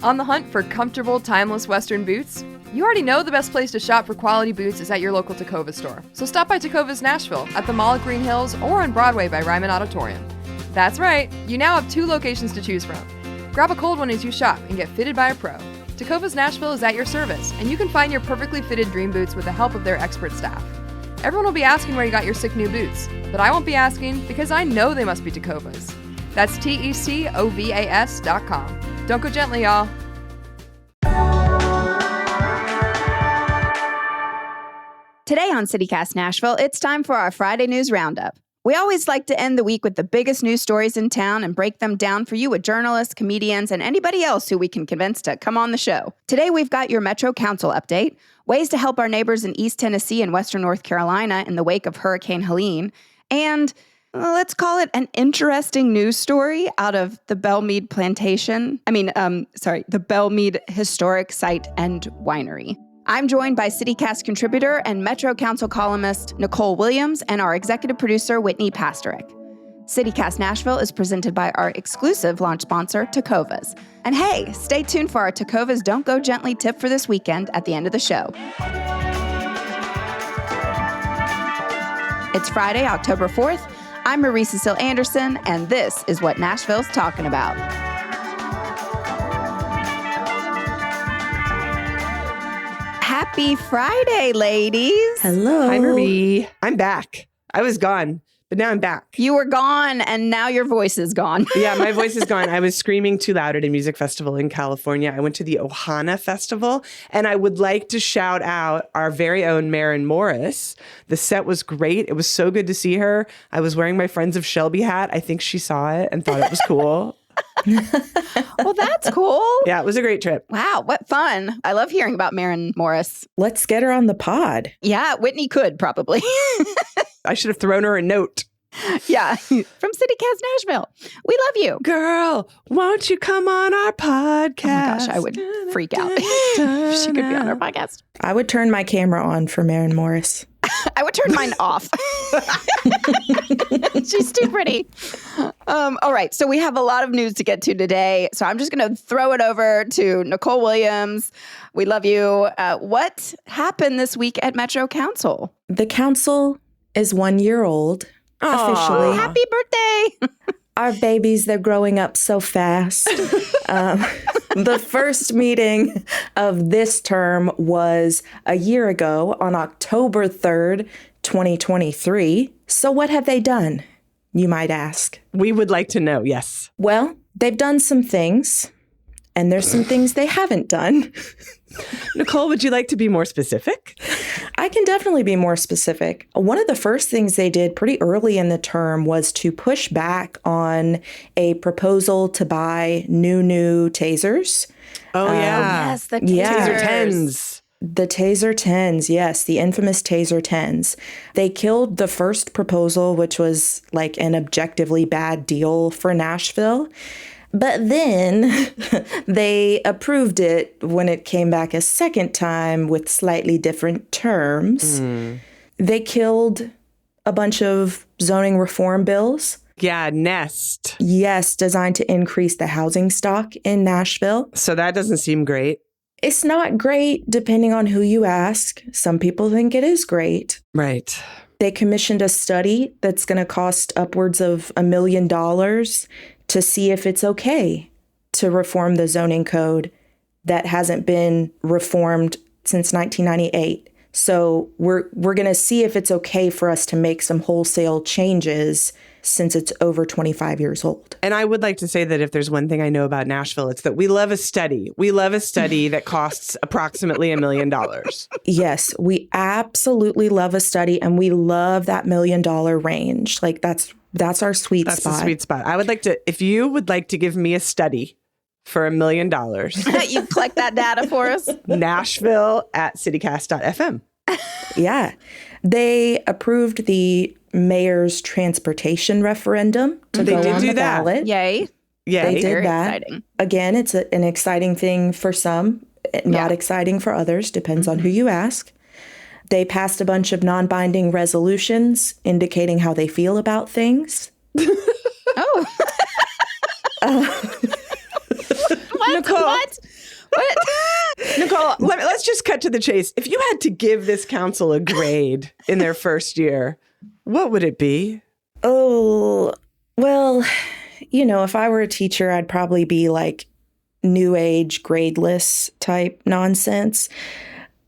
On the hunt for comfortable, timeless Western boots? You already know the best place to shop for quality boots is at your local Tecovas store. So stop by Tecovas Nashville at the Mall at Green Hills or on Broadway by Ryman Auditorium. That's right, you now have 2 locations to choose from. Grab a cold one as you shop and get fitted by a pro. Tecovas Nashville is at your service, and you can find your perfectly fitted dream boots with the help of their expert staff. Everyone will be asking where you got your sick new boots, but I won't be asking because I know they must be Tecovas. That's TECOVAS.com. Don't go gently, y'all. Today on CityCast Nashville, it's time for our Friday News Roundup. We always like to end the week with the biggest news stories in town and break them down for you with journalists, comedians, and anybody else who we can convince to come on the show. Today, we've got your Metro Council update, ways to help our neighbors in East Tennessee and Western North Carolina in the wake of Hurricane Helene, and let's call it an interesting news story out of the Belmead Plantation. The Belmead Historic Site and Winery. I'm joined by CityCast contributor and Metro Council columnist Nicole Williams and our executive producer Whitney Pasterik. CityCast Nashville is presented by our exclusive launch sponsor, Tecovas. And hey, stay tuned for our Tecovas Don't Go Gently tip for this weekend at the end of the show. It's Friday, October 4th. I'm Marie Cecile Anderson, and this is what Nashville's talking about. Happy Friday, ladies. Hello. Hi, Marie. I'm back. I was gone, but now I'm back. You were gone, and now your voice is gone. Yeah, my voice is gone. I was screaming too loud at a music festival in California. I went to the Ohana Festival, and I would like to shout out our very own Maren Morris. The set was great. It was so good to see her. I was wearing my Friends of Shelby hat. I think she saw it and thought it was cool. Well, that's cool. Yeah, it was a great trip. Wow, what fun. I love hearing about Maren Morris. Let's get her on the pod. Yeah, Whitney could probably. I should have thrown her a note. Yeah, from CityCast Nashville. We love you. Girl, won't you come on our podcast? Oh my gosh, I would freak out if she could be on our podcast. I would turn my camera on for Maren Morris. I would turn mine off. She's too pretty. All right, so we have a lot of news to get to today. So I'm just going to throw it over to Nicole Williams. We love you. What happened this week at Metro Council? The council is 1 year old. Officially. Happy birthday. Our babies, they're growing up so fast. The first meeting of this term was a year ago on October 3rd, 2023. So what have they done, you might ask? We would like to know, yes. Well, they've done some things, and there's some things they haven't done. Nicole, would you like to be more specific? I can definitely be more specific. One of the first things they did pretty early in the term was to push back on a proposal to buy new tasers. Oh, yeah. Yes, the Taser 10s. The Taser 10s, yes, the infamous Taser 10s. They killed the first proposal, which was like an objectively bad deal for Nashville. But then they approved it when it came back a second time with slightly different terms. They killed a bunch of zoning reform bills. Yeah, Nest. Yes, designed to increase the housing stock in Nashville. So that doesn't seem great. It's not great depending on who you ask. Some people think it is great. Right. They commissioned a study that's going to cost upwards of $1 million to see if it's okay to reform the zoning code that hasn't been reformed since 1998. So we're going to see if it's okay for us to make some wholesale changes since it's over 25 years old. And I would like to say that if there's one thing I know about Nashville, it's that we love a study. We love a study that costs approximately $1 million. Yes, we absolutely love a study, and we love that $1 million range. Like that's our sweet spot. That's the sweet spot. I would like to, if you would like to give me a study for $1 million. You collect that data for us? Nashville at citycast.fm. Yeah. They approved the mayor's transportation referendum to They go did on do the that. ballot. Yay. Yeah. They did Very that. exciting. Again, it's an exciting thing for some, not exciting for others, depends on who you ask. They passed a bunch of non-binding resolutions indicating how they feel about things. Oh. Nicole, What? What? Nicole, let's just cut to the chase. If you had to give this council a grade in their first year, what would it be? Oh, well, if I were a teacher, I'd probably be like new age, gradeless type nonsense.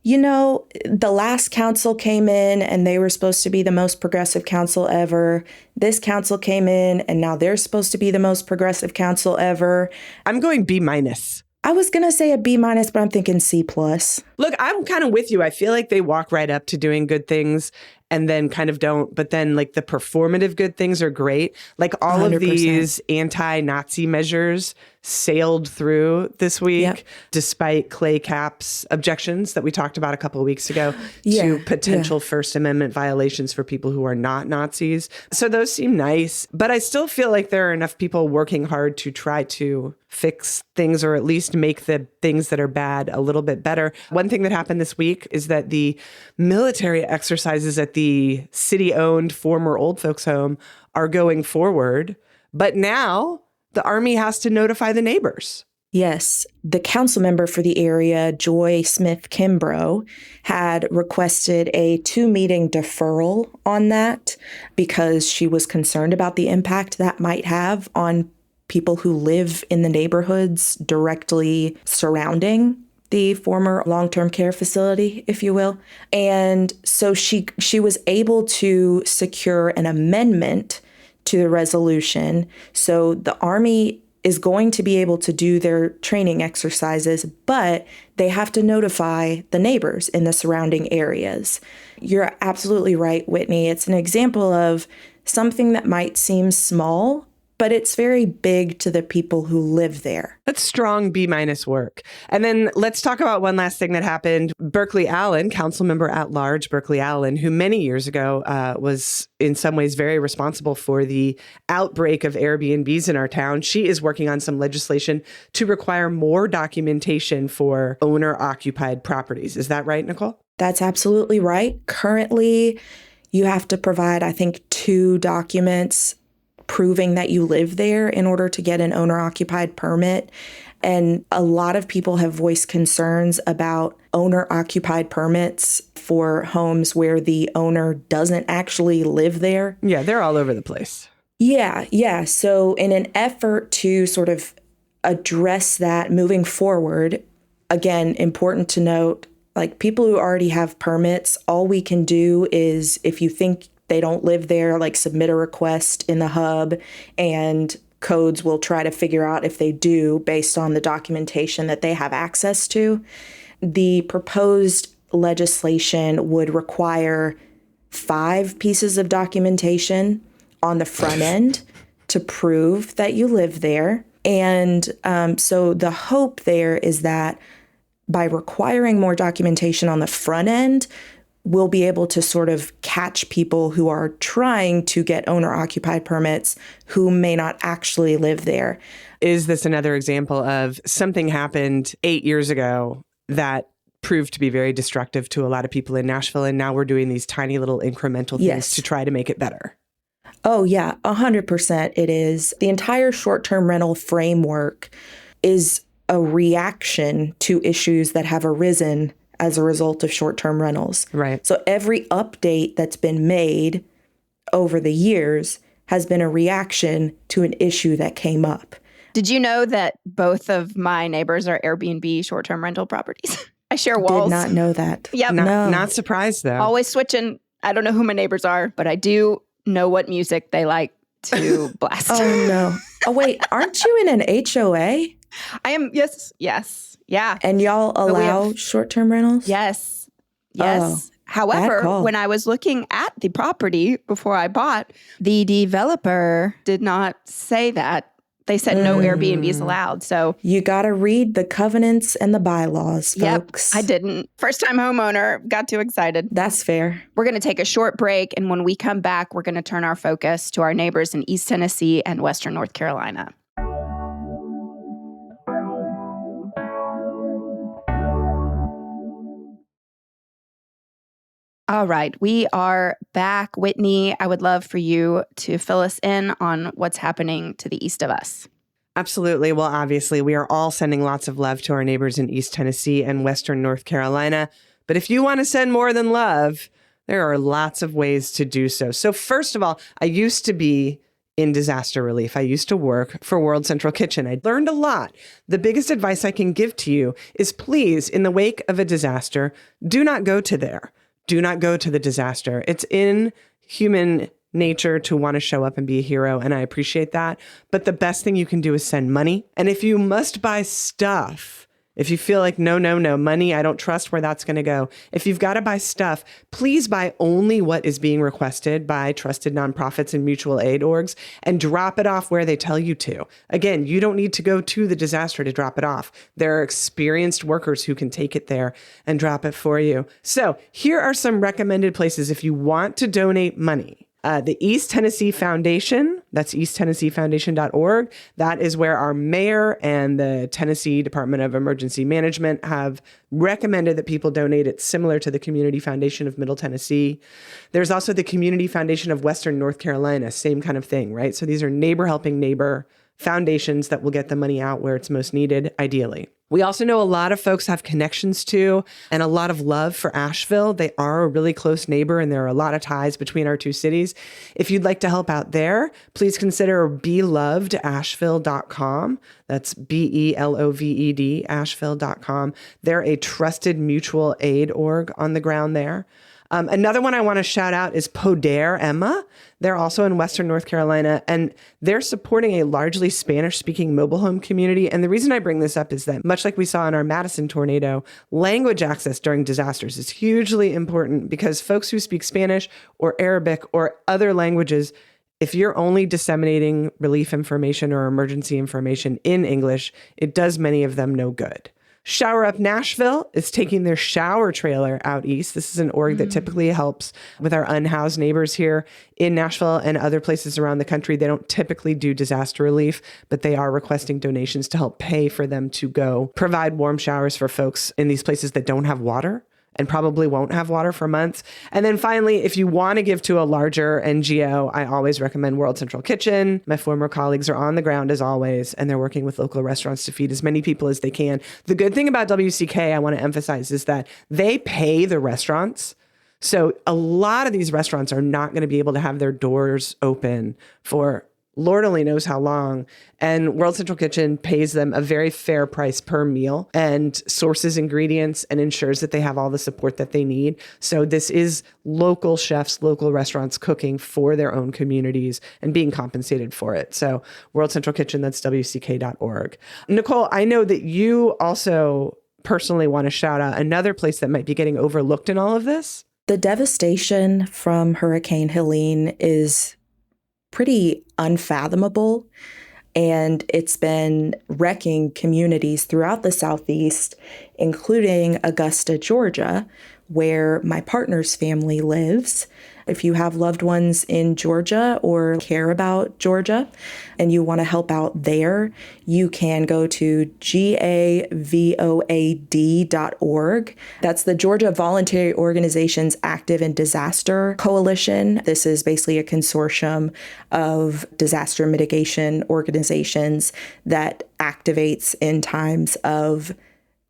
The last council came in and they were supposed to be the most progressive council ever. This council came in and now they're supposed to be the most progressive council ever. I'm going B minus. I was going to say a B minus, but I'm thinking C plus. Look, I'm kind of with you. I feel like they walk right up to doing good things and then kind of don't. But then like the performative good things are great. Like all 100%. of these anti-Nazi measures sailed through this week, Yep. despite Clay Cap's objections that we talked about a couple of weeks ago Yeah, to potential First Amendment violations for people who are not Nazis. So those seem nice. But I still feel like there are enough people working hard to try to fix things or at least make the things that are bad a little bit better. One thing that happened this week is that the military exercises at the city-owned former old folks home are going forward. But now the Army has to notify the neighbors. Yes, the council member for the area, Joy Smith Kimbrough, had requested a 2-meeting deferral on that because she was concerned about the impact that might have on people who live in the neighborhoods directly surrounding the former long-term care facility, if you will. And so she was able to secure an amendment to the resolution. So the Army is going to be able to do their training exercises, but they have to notify the neighbors in the surrounding areas. You're absolutely right, Whitney. It's an example of something that might seem small, but it's very big to the people who live there. That's strong B minus work. And then let's talk about one last thing that happened. Berkeley Allen, council member at large, Berkeley Allen, who many years ago was in some ways very responsible for the outbreak of Airbnbs in our town. She is working on some legislation to require more documentation for owner-occupied properties. Is that right, Nicole? That's absolutely right. Currently, you have to provide, I think, 2 documents proving that you live there in order to get an owner-occupied permit. And a lot of people have voiced concerns about owner-occupied permits for homes where the owner doesn't actually live there. Yeah, they're all over the place. Yeah. So in an effort to sort of address that moving forward, again, important to note, like people who already have permits, all we can do is if you think they don't live there, like submit a request in the hub and codes will try to figure out if they do based on the documentation that they have access to. The proposed legislation would require 5 pieces of documentation on the front end to prove that you live there. And so the hope there is that by requiring more documentation on the front end, we'll be able to sort of catch people who are trying to get owner-occupied permits who may not actually live there. Is this another example of something happened 8 years ago that proved to be very destructive to a lot of people in Nashville, and now we're doing these tiny little incremental things Yes. to try to make it better? Oh, yeah, 100% it is. The entire short-term rental framework is a reaction to issues that have arisen as a result of short-term rentals. Right. So every update that's been made over the years has been a reaction to an issue that came up. Did you know that both of my neighbors are Airbnb short-term rental properties? I share walls. Did not know that. Yep. Not surprised, though. Always switching. I don't know who my neighbors are, but I do know what music they like to blast. Oh, no. Oh, wait, aren't you in an HOA? I am. Yes. Yeah. And y'all we allow have- short-term rentals? Yes. Oh, However, bad call. when I was looking at the property before I bought, the developer did not say that. They said no Airbnbs allowed. So, You got to read the covenants and the bylaws, yep, folks. I didn't. First time homeowner, got too excited. That's fair. We're going to take a short break. And when we come back, we're going to turn our focus to our neighbors in East Tennessee and Western North Carolina. All right, we are back. Whitney, I would love for you to fill us in on what's happening to the east of us. Absolutely. Well, obviously, we are all sending lots of love to our neighbors in East Tennessee and Western North Carolina. But if you want to send more than love, there are lots of ways to do so. So first of all, I used to be in disaster relief. I used to work for World Central Kitchen. I learned a lot. The biggest advice I can give to you is please, in the wake of a disaster, do not go to there. Do not go to the disaster. It's in human nature to want to show up and be a hero, and I appreciate that. But the best thing you can do is send money. And if you must buy stuff, if you feel like, no, money, I don't trust where that's going to go. If you've got to buy stuff, please buy only what is being requested by trusted nonprofits and mutual aid orgs and drop it off where they tell you to. Again, you don't need to go to the disaster to drop it off. There are experienced workers who can take it there and drop it for you. So here are some recommended places if you want to donate money. The East Tennessee Foundation, that's easttennesseefoundation.org. That is where our mayor and the Tennessee Department of Emergency Management have recommended that people donate. It's similar to the Community Foundation of Middle Tennessee. There's also the Community Foundation of Western North Carolina, same kind of thing, right? So these are neighbor helping neighbor foundations that will get the money out where it's most needed, ideally. We also know a lot of folks have connections to and a lot of love for Asheville. They are a really close neighbor, and there are a lot of ties between our two cities. If you'd like to help out there, please consider belovedasheville.com. That's BELOVED, Asheville.com. They're a trusted mutual aid org on the ground there. Another one I want to shout out is Poder Emma. They're also in Western North Carolina, and they're supporting a largely Spanish-speaking mobile home community. And the reason I bring this up is that, much like we saw in our Madison tornado, language access during disasters is hugely important because folks who speak Spanish or Arabic or other languages, if you're only disseminating relief information or emergency information in English, it does many of them no good. Shower Up Nashville is taking their shower trailer out east. This is an org that typically helps with our unhoused neighbors here in Nashville and other places around the country. They don't typically do disaster relief, but they are requesting donations to help pay for them to go provide warm showers for folks in these places that don't have water and probably won't have water for months. And then finally, if you want to give to a larger NGO, I always recommend World Central Kitchen. My former colleagues are on the ground as always, and they're working with local restaurants to feed as many people as they can. The good thing about WCK, I want to emphasize, is that they pay the restaurants. So a lot of these restaurants are not going to be able to have their doors open for Lord only knows how long. And World Central Kitchen pays them a very fair price per meal and sources ingredients and ensures that they have all the support that they need. So this is local chefs, local restaurants cooking for their own communities and being compensated for it. So World Central Kitchen, that's WCK.org. Nicole, I know that you also personally want to shout out another place that might be getting overlooked in all of this. The devastation from Hurricane Helene is pretty unfathomable, and it's been wrecking communities throughout the Southeast, including Augusta, Georgia, where my partner's family lives. If you have loved ones in Georgia or care about Georgia and you want to help out there, you can go to gavoad.org. That's the Georgia Voluntary Organizations Active in Disaster Coalition. This is basically a consortium of disaster mitigation organizations that activates in times of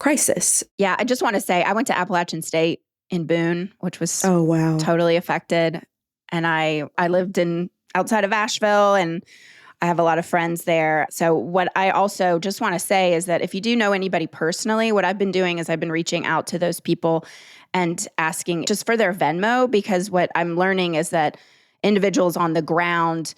crisis. Yeah, I just want to say I went to Appalachian State in Boone, which was totally affected. And I lived outside of Asheville, and I have a lot of friends there. So what I also just want to say is that if you do know anybody personally, what I've been doing is I've been reaching out to those people and asking just for their Venmo, because what I'm learning is that individuals on the ground,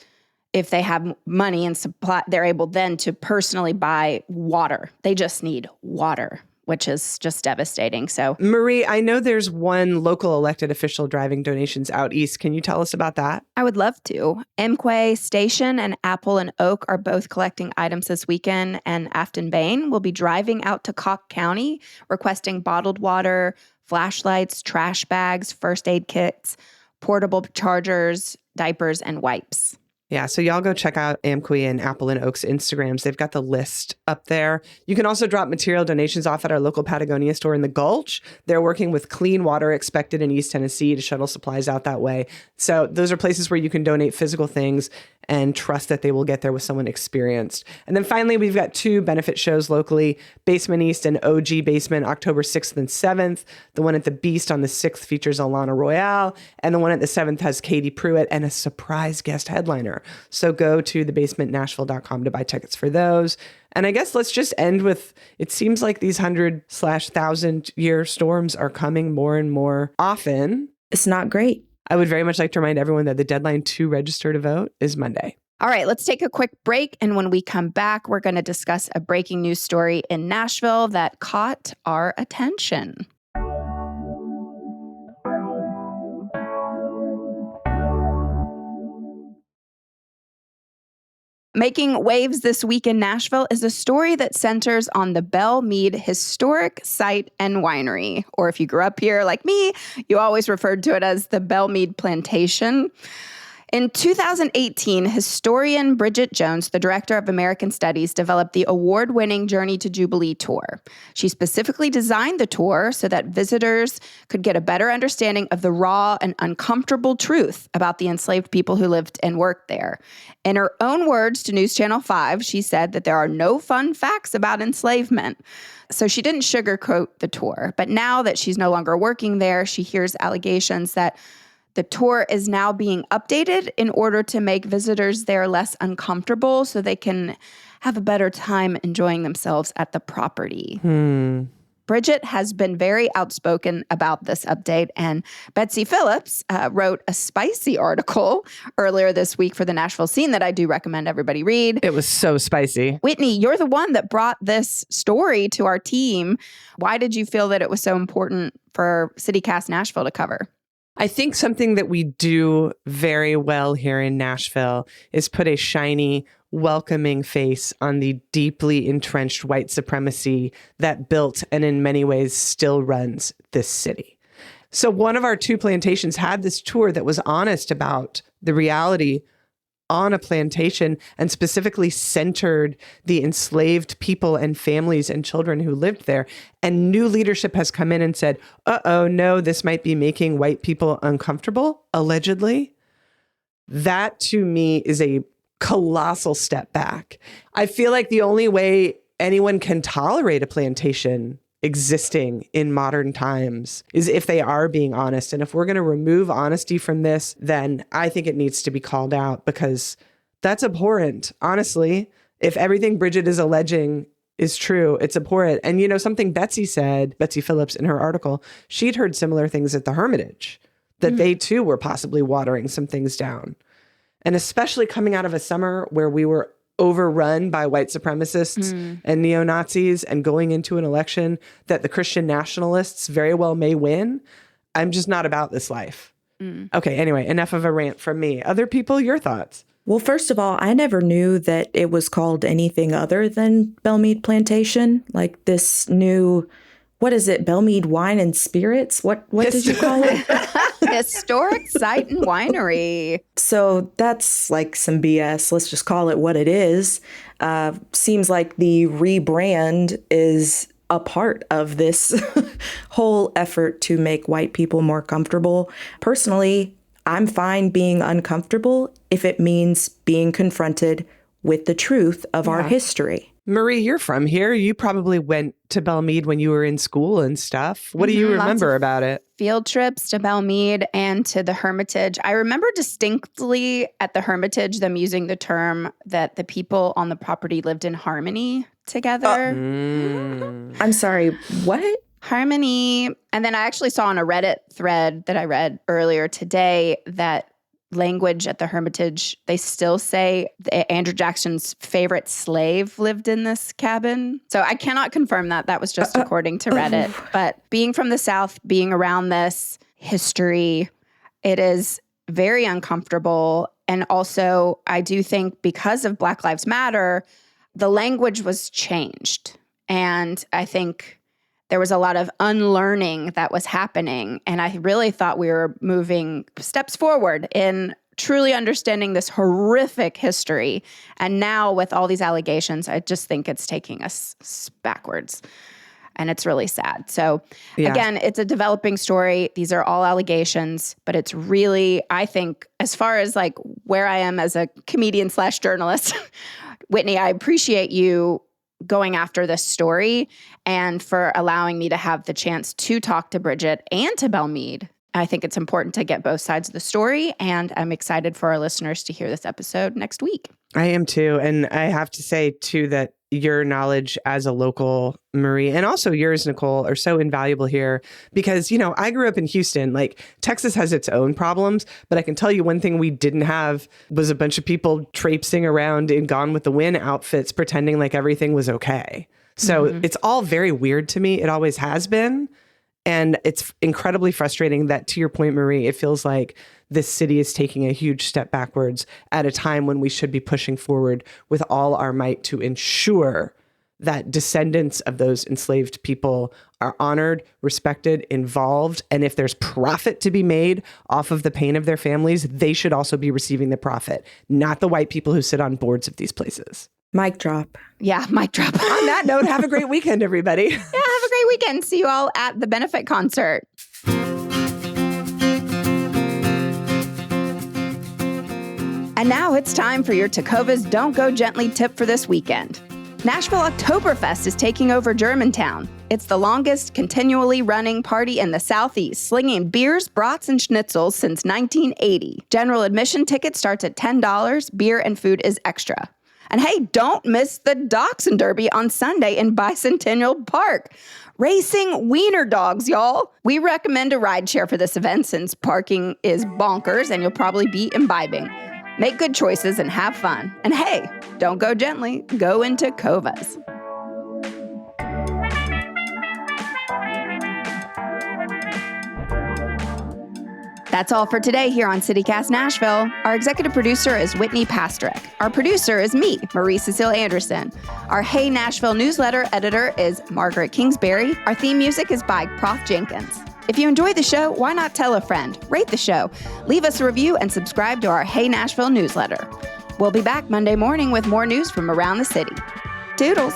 if they have money and supply, they're able then to personally buy water. They just need water, which is just devastating. So, Marie, I know there's one local elected official driving donations out east. Can you tell us about that? I would love to. MQA Station and Apple and Oak are both collecting items this weekend, and Afton Bain will be driving out to Cocke County requesting bottled water, flashlights, trash bags, first aid kits, portable chargers, diapers, and wipes. Yeah, so y'all go check out Amqui and Apple and Oak's Instagrams. They've got the list up there. You can also drop material donations off at our local Patagonia store in the Gulch. They're working with clean water expected in East Tennessee to shuttle supplies out that way. So those are places where you can donate physical things and trust that they will get there with someone experienced. And then finally, we've got 2 benefit shows locally, Basement East and OG Basement, October 6th and 7th. The one at the Beast on the 6th features Alana Royale, and the one at the 7th has Katie Pruitt and a surprise guest headliner. So go to thebasementnashville.com to buy tickets for those. And I guess let's just end with, it seems like these 100/1000 year storms are coming more and more often. It's not great. I would very much like to remind everyone that the deadline to register to vote is Monday. All right, let's take a quick break. And when we come back, we're going to discuss a breaking news story in Nashville that caught our attention. Making waves this week in Nashville is a story that centers on the Belle Meade Historic Site and Winery. Or if you grew up here like me, you always referred to it as the Belle Meade Plantation. In 2018, historian Bridget Jones, the director of American Studies, developed the award-winning Journey to Jubilee tour. She specifically designed the tour so that visitors could get a better understanding of the raw and uncomfortable truth about the enslaved people who lived and worked there. In her own words to News Channel 5, she said that there are no fun facts about enslavement. So she didn't sugarcoat the tour. But now that she's no longer working there, she hears allegations that the tour is now being updated in order to make visitors there less uncomfortable so they can have a better time enjoying themselves at the property. Bridget has been very outspoken about this update, and Betsy Phillips wrote a spicy article earlier this week for the Nashville Scene that I do recommend everybody read. It was so spicy. Whitney, you're the one that brought this story to our team. Why did you feel that it was so important for CityCast Nashville to cover? I think something that we do very well here in Nashville is put a shiny, welcoming face on the deeply entrenched white supremacy that built and in many ways still runs this city. So one of our 2 plantations had this tour that was honest about the reality on a plantation and specifically centered the enslaved people and families and children who lived there. And new leadership has come in and said, no, this might be making white people uncomfortable, allegedly. That to me is a colossal step back. I feel like the only way anyone can tolerate a plantation existing in modern times is if they are being honest. And if we're going to remove honesty from this, then I think it needs to be called out because that's abhorrent. Honestly, if everything Bridget is alleging is true, it's abhorrent. And something Betsy said, Betsy Phillips in her article, she'd heard similar things at the Hermitage, that they too were possibly watering some things down. And especially coming out of a summer where we were overrun by white supremacists and neo-Nazis and going into an election that the Christian nationalists very well may win. I'm just not about this life. Okay, anyway, enough of a rant from me. Other people, your thoughts? Well, first of all, I never knew that it was called anything other than Belle Meade Plantation. Like this new, what is it, Belle Meade Wine and Spirits? What did you call it? Historic Site and Winery. So that's like some BS. Let's just call it what it is. Seems like the rebrand is a part of this whole effort to make white people more comfortable. Personally, I'm fine being uncomfortable if it means being confronted with the truth of our history. Marie, you're from here. You probably went to Belle Meade when you were in school and stuff. What do you remember about it? Field trips to Belle Meade and to the Hermitage. I remember distinctly at the Hermitage them using the term that the people on the property lived in harmony together. I'm sorry, what? Harmony. And then I actually saw on a Reddit thread that I read earlier today that language at the Hermitage, they still say Andrew Jackson's favorite slave lived in this cabin. So I cannot confirm that. That was just according to Reddit. But being from the South, being around this history, it is very uncomfortable. And also, I do think because of Black Lives Matter, the language was changed. And I think there was a lot of unlearning that was happening. And I really thought we were moving steps forward in truly understanding this horrific history. And now with all these allegations, I just think it's taking us backwards. and it's really sad. So Yeah. again, it's a developing story. These are all allegations, but it's really, I think, as far as like where I am as a comedian / journalist, Whitney, I appreciate you going after this story and for allowing me to have the chance to talk to Bridget and to Belle Meade. I think it's important to get both sides of the story, and I'm excited for our listeners to hear this episode next week. I am too. And I have to say, too, that your knowledge as a local, Marie, and also yours, Nicole, are so invaluable here because, I grew up in Houston. Like, Texas has its own problems, but I can tell you one thing we didn't have was a bunch of people traipsing around in Gone with the Wind outfits pretending like everything was okay. So it's all very weird to me. It always has been. And it's incredibly frustrating that, to your point, Marie, it feels like this city is taking a huge step backwards at a time when we should be pushing forward with all our might to ensure that descendants of those enslaved people are honored, respected, involved. And if there's profit to be made off of the pain of their families, they should also be receiving the profit, not the white people who sit on boards of these places. Mic drop. Yeah, mic drop. On that note, have a great weekend, everybody. Yeah, have a great weekend. See you all at the benefit concert. And now it's time for your Tecovas Don't Go Gently tip for this weekend. Nashville Oktoberfest is taking over Germantown. It's the longest continually running party in the Southeast, slinging beers, brats, and schnitzels since 1980. General admission ticket starts at $10. Beer and food is extra. And hey, don't miss the Dachshund Derby on Sunday in Bicentennial Park. Racing wiener dogs, y'all. We recommend a rideshare for this event since parking is bonkers and you'll probably be imbibing. Make good choices and have fun. And hey, don't go gently, go into Covas. That's all for today here on CityCast Nashville. Our executive producer is Whitney Pastrick. Our producer is me, Marie Cecile Anderson. Our Hey Nashville newsletter editor is Margaret Kingsbury. Our theme music is by Prof Jenkins. If you enjoy the show, why not tell a friend? Rate the show, leave us a review, and subscribe to our Hey Nashville newsletter. We'll be back Monday morning with more news from around the city. Toodles!